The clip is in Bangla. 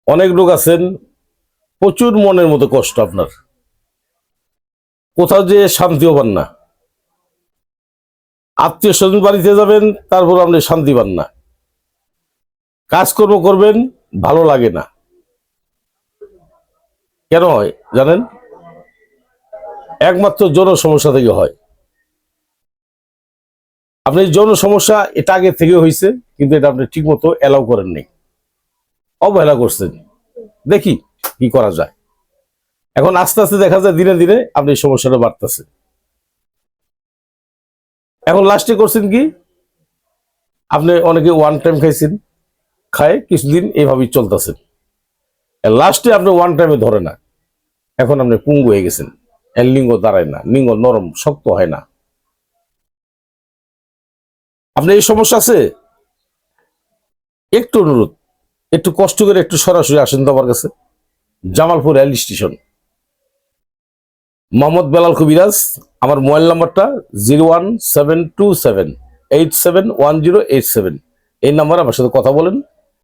অনেক লোক আছেন প্রচুর মনের মতো কষ্ট, আপনার কোথাও যে শান্তিও পান না। আত্মীয় স্বজন বাড়িতে যাবেন, তারপর আপনি শান্তি পান না। কাজকর্ম করবেন, ভালো লাগে না। কেন হয় জানেন? একমাত্র যৌন সমস্যা থেকে হয়। আপনি যৌন সমস্যা এটা আগে থেকে হয়েছে, কিন্তু এটা আপনি ঠিক মতো অ্যালাউ করেন নাই, অবহেলা করছেন। দেখি কি করা যায়। এখন আস্তে আস্তে দেখা যায় দিনে দিনে আপনি এই সমস্যাটা বাড়তেছে। এখন লাস্টে করছেন কি, আপনি অনেকে ওয়ান টাইম খাইছেন, খায় কিছুদিন এইভাবেই চলতেছেন। লাস্টে আপনি ওয়ান টাইমে ধরে না, এখন আপনি পুঙ্গু হয়ে গেছেন। এর লিঙ্গ দাঁড়ায় না, লিঙ্গ নরম শক্ত হয় না। আপনার এই সমস্যা আছে, একটু অনুরোধ, একটু কষ্ট করে একটু সরাসরি আসেন তো আমার কাছে, জামালপুর রেল স্টেশন, মোহাম্মদ বেলাল কবিরাজ। আমার মোবাইল নাম্বারটা 01727871087। এই নাম্বারে আমার সাথে কথা বলেন।